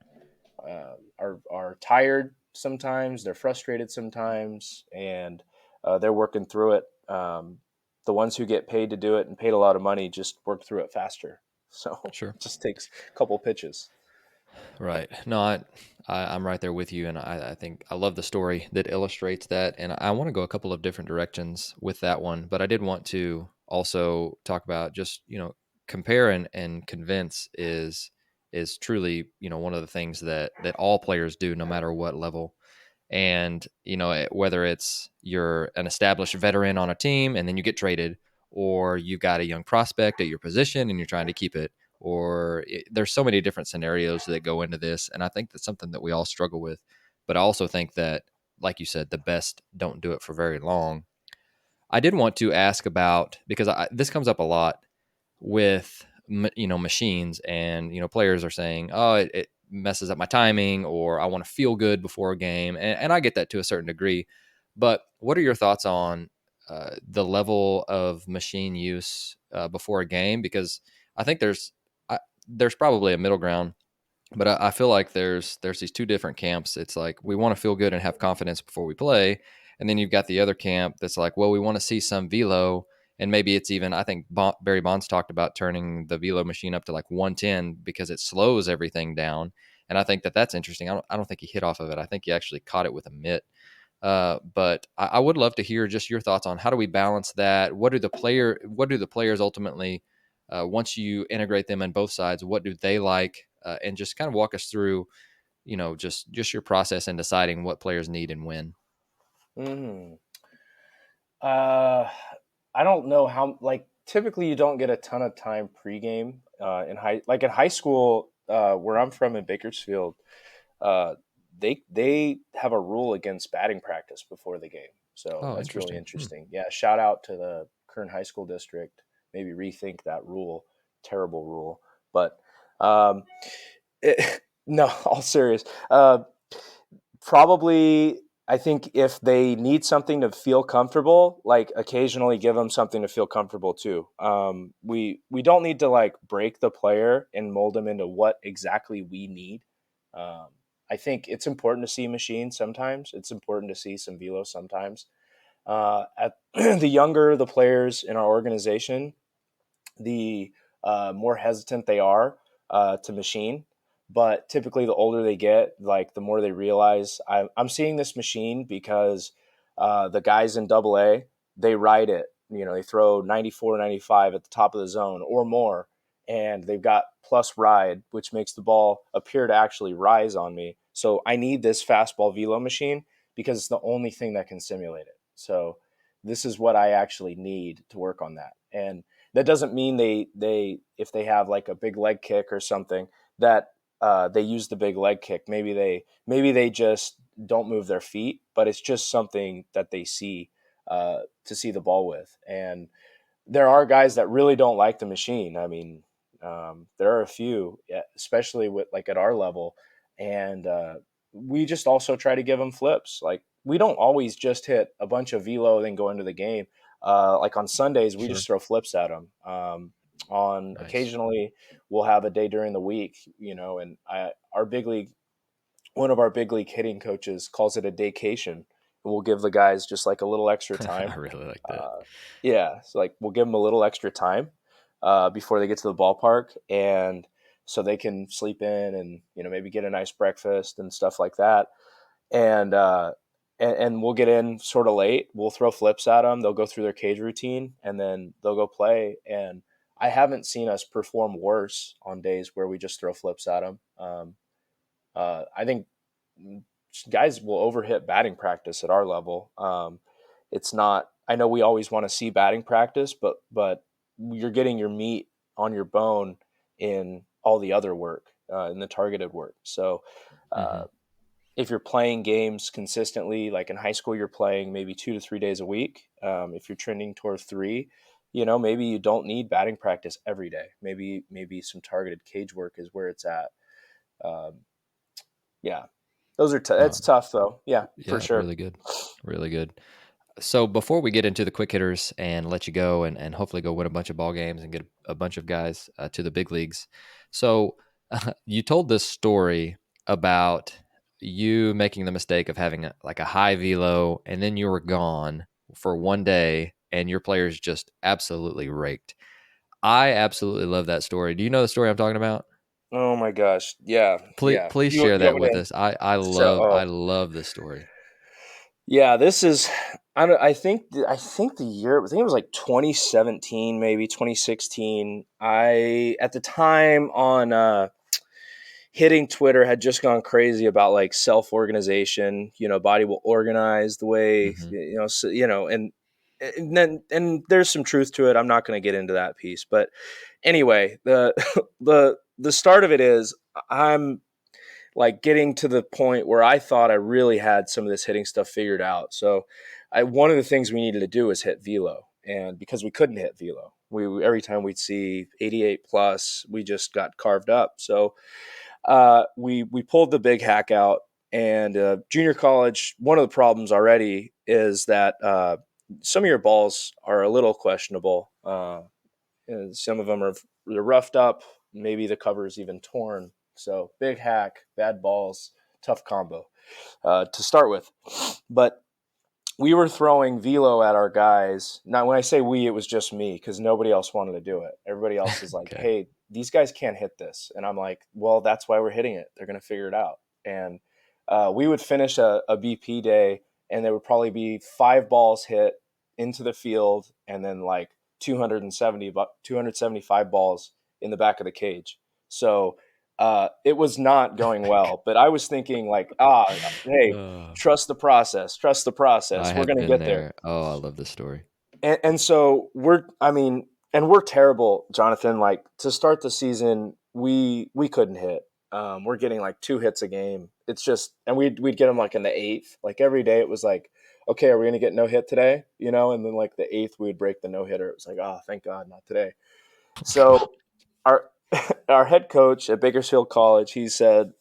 are tired sometimes, they're frustrated sometimes, and they're working through it. The ones who get paid to do it and paid a lot of money just work through it faster. So Sure. it just takes a couple pitches. Right. No, I'm right there with you, and I think I love the story that illustrates that, and I want to go a couple of different directions with that one, but I did want to also talk about just compare and convince is truly one of the things that all players do no matter what level. And whether it's you're an established veteran on a team and then you get traded, or you've got a young prospect at your position and you're trying to keep it, there's so many different scenarios that go into this, and I think that's something that we all struggle with. But I also think that, like you said, the best don't do it for very long. I did want to ask about, because this comes up a lot with machines, and players are saying, oh, it messes up my timing, or I want to feel good before a game, and I get that to a certain degree. But what are your thoughts on the level of machine use before a game? Because I think there's probably a middle ground, but I feel like there's these two different camps. It's like we want to feel good and have confidence before we play, and then you've got the other camp that's like, well, we want to see some velo, and maybe it's even, I think Barry Bonds talked about turning the velo machine up to like 110 because it slows everything down, and I think that's interesting. I don't think he hit off of it. I think he actually caught it with a mitt. But I would love to hear just your thoughts on how do we balance that. What do the players ultimately, once you integrate them in both sides, what do they like, and just kind of walk us through, just your process in deciding what players need and when. Hmm. Uh, I don't know how. Like, typically, you don't get a ton of time pregame in high school, where I'm from in Bakersfield. Uh, they have a rule against batting practice before the game, so Oh, that's really interesting. interesting. Yeah, shout out to the current high school district. Maybe rethink that rule. Terrible rule, but no, all serious. Probably. I think if they need something to feel comfortable, like occasionally give them something to feel comfortable too. We don't need to like break the player and mold them into what exactly we need. Um, I think it's important to see machines sometimes. It's important to see some velo sometimes. At the younger the players in our organization, the more hesitant they are to machine. But typically, the older they get, like the more they realize. I'm seeing this machine because the guys in Double A, they ride it. They throw 94, 95 at the top of the zone or more, and they've got plus ride, which makes the ball appear to actually rise on me. So I need this fastball velo machine because it's the only thing that can simulate it. So this is what I actually need to work on that. And that doesn't mean they if they have like a big leg kick or something that they use the big leg kick. Maybe they just don't move their feet, but it's just something that they see to see the ball with. And there are guys that really don't like the machine. I mean, there are a few, especially with like at our level, and we just also try to give them flips. Like we don't always just hit a bunch of velo then go into the game. Like on Sundays, we Sure. just throw flips at them. On Nice. occasionally, we'll have a day during the week, and our big league, one of our big league hitting coaches calls it a daycation. We'll give the guys just like a little extra I time. really like that. Uh, yeah, so like we'll give them a little extra time before they get to the ballpark, and so they can sleep in and maybe get a nice breakfast and stuff like that. And and we'll get in sort of late. We'll throw flips at them. They'll go through their cage routine, and then they'll go play. And I haven't seen us perform worse on days where we just throw flips at them. I think guys will overhit batting practice at our level. It's not. I know we always want to see batting practice, but you're getting your meat on your bone in all the other work, in the targeted work. So Hmm. uh, if you're playing games consistently, like in high school, you're playing maybe 2 to 3 days a week. If you're trending toward three, maybe you don't need batting practice every day. Maybe some targeted cage work is where it's at. Um, yeah, those are Uh, it's tough though. Yeah, for yeah, sure. really good. Really good. So before we get into the quick hitters and let you go and hopefully go win a bunch of ball games and get a bunch of guys to the big leagues. So you told this story about you making the mistake of having like a high velo and then you were gone for one day and your players just absolutely raked. I absolutely love that story. Do you know the story I'm talking about? Oh my gosh, yeah, Please, yeah. please You share you that want me with to? us. I So, love I love this story. yeah, this is. I don't. I think the year. I think it was like 2017, maybe 2016. I at the time on hitting Twitter had just gone crazy about like self organization. Body will organize the way Hmm. So, and there's some truth to it. I'm not going to get into that piece, but anyway, the the start of it is I'm like getting to the point where I thought I really had some of this hitting stuff figured out. So, one of the things we needed to do was hit velo, and because we couldn't hit velo, we every time we'd see 88 plus, we just got carved up. So we pulled the big hack out, and junior college. One of the problems already is that some of your balls are a little questionable. And some of them they're roughed up. Maybe the cover is even torn. So big hack, bad balls, tough combo to start with. But we were throwing velo at our guys. Now, when I say we, it was just me because nobody else wanted to do it. Everybody else is like, Okay. "Hey, these guys can't hit this," and I'm like, "Well, that's why we're hitting it. They're going to figure it out." And we would finish a BP day, and there would probably be 5 balls hit into the field, and then like 275 balls in the back of the cage. So it was not going well. But I was thinking like, hey, Uh, trust the process. Trust the I process. We're have going to been get there. there. Oh, I love this story. And so we're terrible, Jonathan. Like to start the season, we couldn't hit. We're getting like 2 hits a game. It's just, and we'd get them like in the eighth. Like every day, it was like, okay, are we going to get no hit today? And then like the eighth, we would break the no hitter. It was like, oh, thank God, not today. So our our head coach at Bakersfield College, he said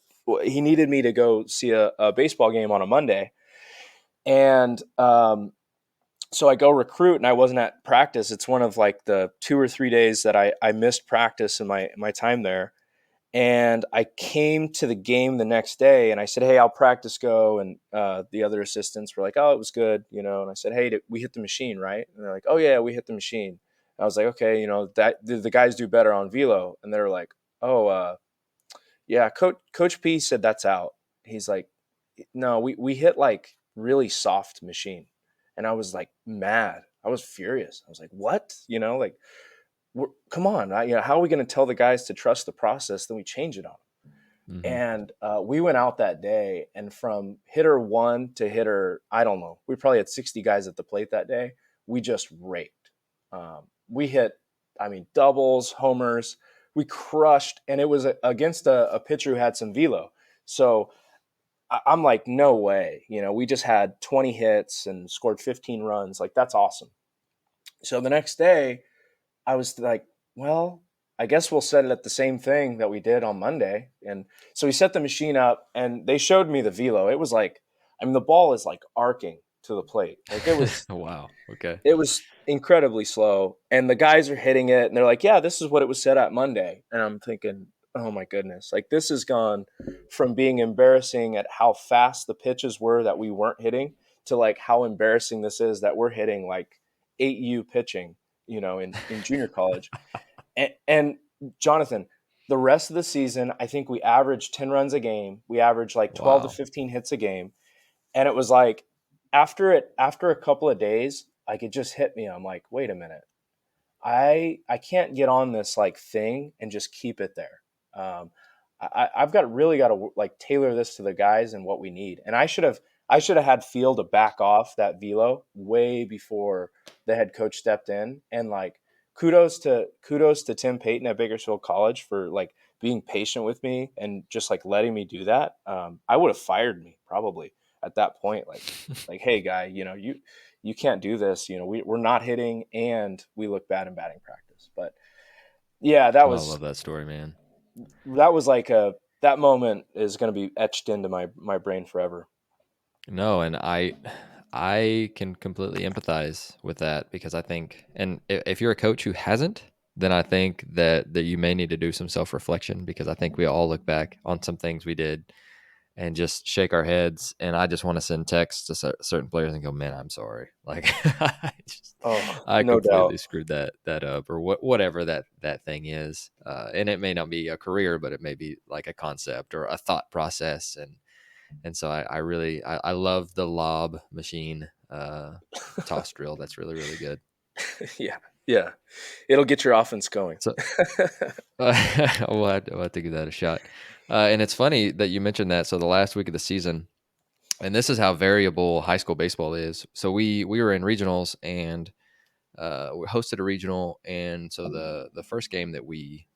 he needed me to go see a baseball game on a Monday. And so I go recruit, and I wasn't at practice. It's one of like the 2 or 3 days that I missed practice in my time there. And I came to the game the next day, and I said, "Hey, I'll practice go." And the other assistants were like, "Oh, it was good," And I said, "Hey, we hit the machine, right?" And they're like, "Oh yeah, we hit the machine." And I was like, "Okay, that the guys do better on velo." And they're like, "Oh, yeah, Coach P said that's out." He's like, "No, we hit like really soft machine." And I was like mad. I was furious. I was like, "What?" Like, come on, how are we going to tell the guys to trust the process? Then we change it on them. Mm-hmm. And we went out that day, and from hitter one to hitter, I don't know, we probably had 60 guys at the plate that day. We just raked. We hit, I mean, doubles, homers. We crushed, and it was against a pitcher who had some velo. So I'm like, no way. We just had 20 hits and scored 15 runs. Like, that's awesome. So the next day, I was like, well, I guess we'll set it at the same thing that we did on Monday. And so we set the machine up, and they showed me the velo. It was like, I mean, the ball is like arcing to the plate. Like, Wow. Okay. it was incredibly slow. And the guys are hitting it, and they're like, yeah, this is what it was set at Monday. And I'm thinking, oh my goodness, like, this has gone from being embarrassing at how fast the pitches were that we weren't hitting to like how embarrassing this is that we're hitting like 8U pitching, in junior college. And Jonathan, the rest of the season, I think we averaged 10 runs a game. We averaged like 12 to Wow. 15 hits a game. And it was like after a couple of days, like, it just hit me. I'm like, wait a minute. I can't get on this like thing and just keep it there. I've got to like tailor this to the guys and what we need. And I should have had Field to back off that velo way before the head coach stepped in. And like, kudos to Tim Payton at Bakersfield College for like being patient with me and just like letting me do that. I would have fired me probably at that point. Like, hey guy, you can't do this. We're not hitting, and we look bad in batting practice. But yeah, that Oh, I was love that story, man. that was like that moment is going to be etched into my brain forever. No, and I can completely empathize with that because I think, and if you're a coach who hasn't, then I think that you may need to do some self reflection because I think we all look back on some things we did and just shake our heads. And I just want to send texts to certain players and go, "Man, I'm sorry. Like, Oh, I no doubt. completely screwed that up, or whatever that thing is." And it may not be a career, but it may be like a concept or a thought process, and so I love the lob machine toss drill. That's really, really good. Yeah, yeah, it'll get your offense going. So we'll have to give that a shot. And it's funny that you mentioned that. So the last week of the season, and this is how variable high school baseball is. So we were in regionals, and we hosted a regional, and so the first game that we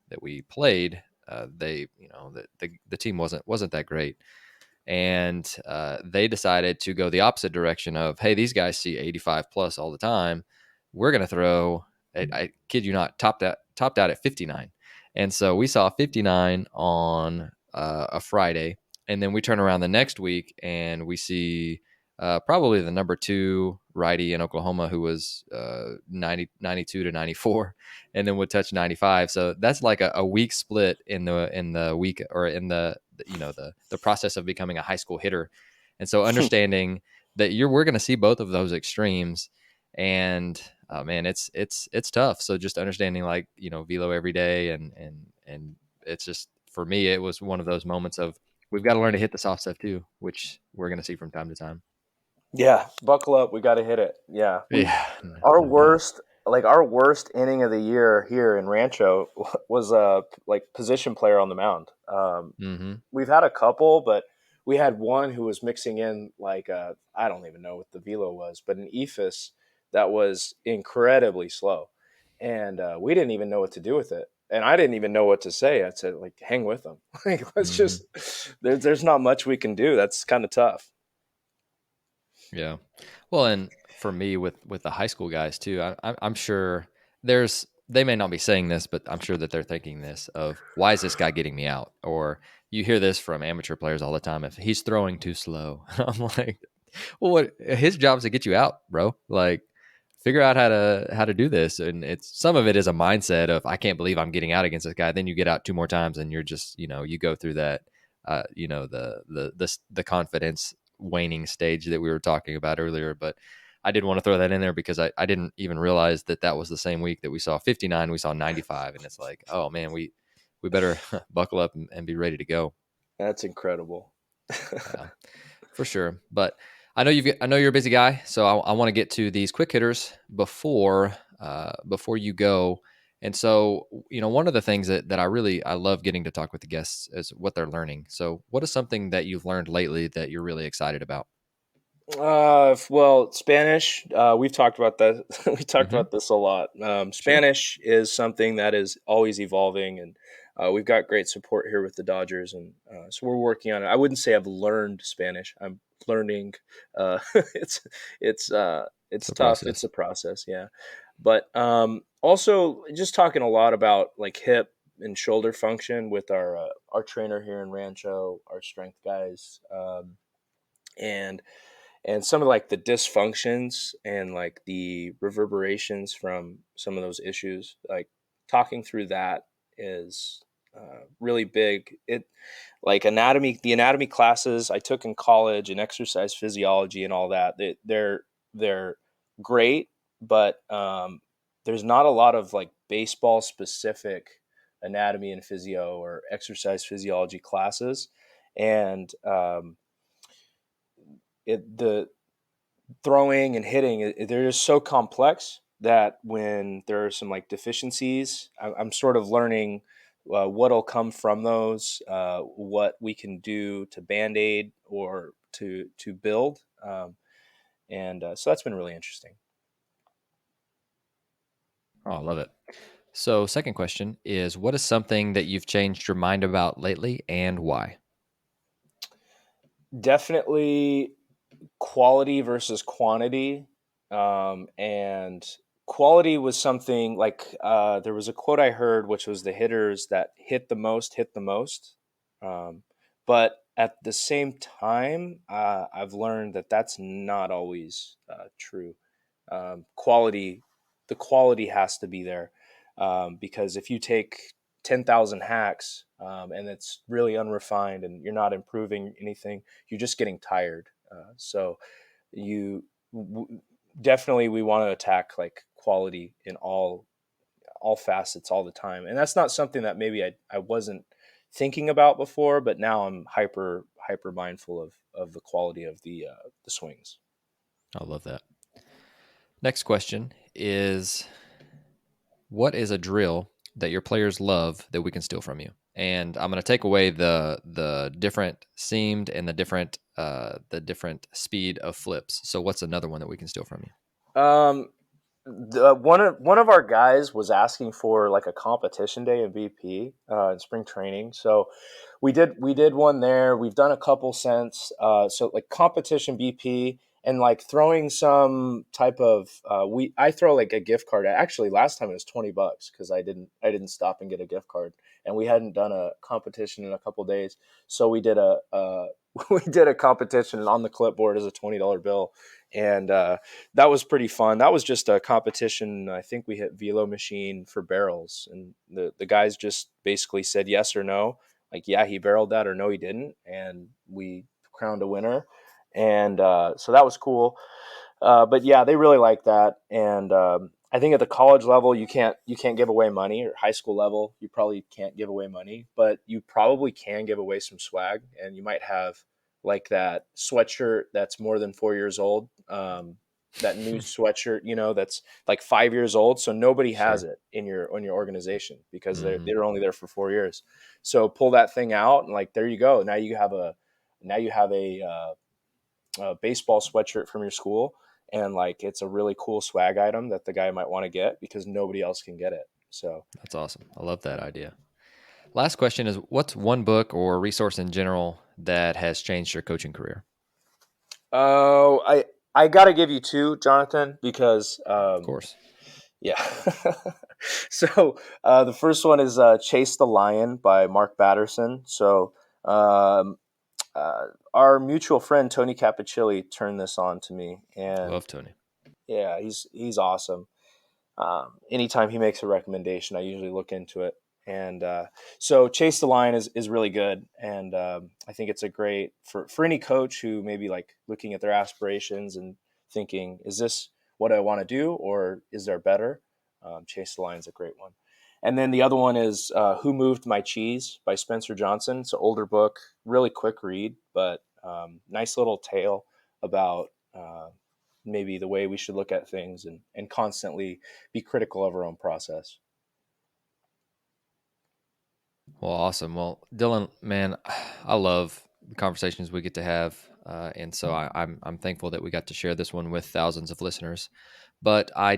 played, they the team wasn't that great, and they decided to go the opposite direction of, hey, these guys see 85 plus all the time. We're going to throw, I kid you not, topped out at 59. And so we saw 59 on a Friday. And then we turn around the next week and we see probably the number 2 righty in Oklahoma who was 92 to 94 and then would touch 95. So that's like a week split in the week, or in the process of becoming a high school hitter. And so understanding that we're going to see both of those extremes, and man, it's tough. So just understanding, like, velo every day, and it's just, for me, it was one of those moments of, we've got to learn to hit the soft stuff too, which we're going to see from time to time. Yeah, buckle up. We got to hit it. Yeah, Yeah, our no doubt. worst inning of the year here in Rancho was a like position player on the mound. Mm-hmm. We've had a couple, but we had one who was mixing in like I don't even know what the velo was, but an ephus that was incredibly slow, and we didn't even know what to do with it. And I didn't even know what to say. I said, like, hang with them. Like, let's Mm-hmm. just there's not much we can do. That's kind of tough. Yeah. Well, and for me with the high school guys too, I'm sure they may not be saying this, but I'm sure that they're thinking this of, why is this guy getting me out? Or you hear this from amateur players all the time, if he's throwing too slow. I'm like, Well, what his job is to get you out, bro. Like, figure out how to do this. And it's some of it is a mindset of I can't believe I'm getting out against this guy. Then you get out two more times, and you're just you go through that the confidence waning stage that we were talking about earlier. But I did want to throw that in there because I didn't even realize that was the same week that we saw 59, we saw 95, and it's like, oh man, we better buckle up and be ready to go. That's incredible. Yeah, for sure. But I know you're a busy guy, so I want to get to these quick hitters before you go. And so, one of the things that I love getting to talk with the guests is what they're learning. So, what is something that you've learned lately that you're really excited about? Well, Spanish. We've talked about that. We talked Hmm. about this a lot. Sure. Spanish is something that is always evolving, and we've got great support here with the Dodgers, and so we're working on it. I wouldn't say I've learned Spanish. I'm learning. It's It's it's a tough. It's process. a process, yeah. But also just talking a lot about like hip and shoulder function with our trainer here in Rancho, our strength guys, and some of like the dysfunctions and like the reverberations from some of those issues, like talking through that is really big. It like the anatomy classes I took in college and exercise physiology and all that, they're great, but there's not a lot of like baseball specific anatomy and physio or exercise physiology classes. And the throwing and hitting, they're just so complex that when there are some like deficiencies, I'm sort of learning what'll come from those, what we can do to band-aid or to build, and so that's been really interesting. Oh, I love it. So, second question is, what is something that you've changed your mind about lately, and why? Definitely quality versus quantity, and quality was something like there was a quote I heard, which was the hitters that hit the most, um, but at the same time, I've learned that that's not always true. Quality, the quality has to be there, because if you take 10,000 hacks, and it's really unrefined and you're not improving anything, you're just getting tired. So you w- definitely we want to attack like quality in all facets all the time, and that's not something that maybe I wasn't thinking about before, but now I'm hyper mindful of the quality of the swings. I love that. Next question is, what is a drill that your players love that we can steal from you? And I'm going to take away the different seamed and the different speed of flips. So what's another one that we can steal from you? One of our guys was asking for like a competition day in BP, in spring training. So we did one there. We've done a couple since. So like competition BP and like throwing some type of we I throw like a gift card. Actually, last time it was $20 because I didn't stop and get a gift card, and we hadn't done a competition in a couple days. So we did a we did a competition on the clipboard as a $20 bill, and that was pretty fun. That was just a competition. I think we hit velo machine for barrels, and the guys just basically said yes or no, like yeah he barreled that or no he didn't, and we crowned a winner, and so that was cool. But yeah, they really like that, and I think at the college level you can't give away money, or high school level you probably can't give away money, but you probably can give away some swag, and you might have like that sweatshirt that's more than 4 years old. That new sweatshirt, that's like 5 years old, so nobody has Sure. it in your organization because they're Hmm. they're only there for 4 years. So pull that thing out, and like there you go. Now you have a baseball sweatshirt from your school, and like it's a really cool swag item that the guy might want to get because nobody else can get it. So That's awesome. I love that idea. Last question is, what's one book or resource in general that has changed your coaching career? oh I got to give you two, Jonathan, because Of course. yeah. So the first one is Chase the Lion by Mark Batterson. So um, our mutual friend Tony Capicilli turned this on to me, and Love Tony. yeah, he's awesome. Anytime he makes a recommendation, I usually look into it. And so Chase the Line is really good, and I think it's a great for any coach who maybe like looking at their aspirations and thinking, is this what I want to do, or is there better? Chase the Line is a great one. And then the other one is Who Moved My Cheese by Spencer Johnson. It's an older book, really quick read, but nice little tale about maybe the way we should look at things and constantly be critical of our own process. Well, awesome. Well, Dylan, man, I love the conversations we get to have, and so I'm thankful that we got to share this one with thousands of listeners. But I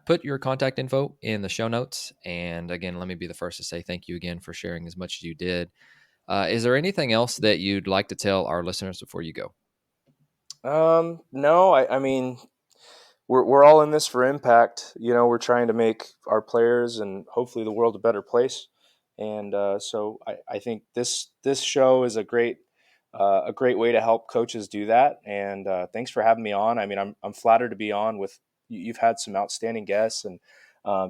put your contact info in the show notes, and again, let me be the first to say thank you again for sharing as much as you did. Is there anything else that you'd like to tell our listeners before you go? No, I mean, we're all in this for impact. We're trying to make our players and hopefully the world a better place. And so I think this show is a great way to help coaches do that. And thanks for having me on. I mean, I'm flattered to be on with you've had some outstanding guests, and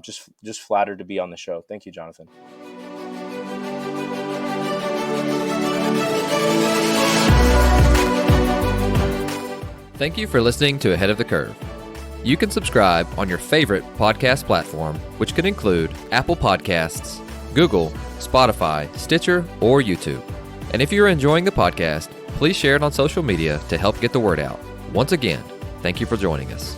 just flattered to be on the show. Thank you, Jonathan. Thank you for listening to Ahead of the Curve. You can subscribe on your favorite podcast platform, which could include Apple Podcasts, Google, Spotify, Stitcher, or YouTube. And if you're enjoying the podcast, please share it on social media to help get the word out. Once again, thank you for joining us.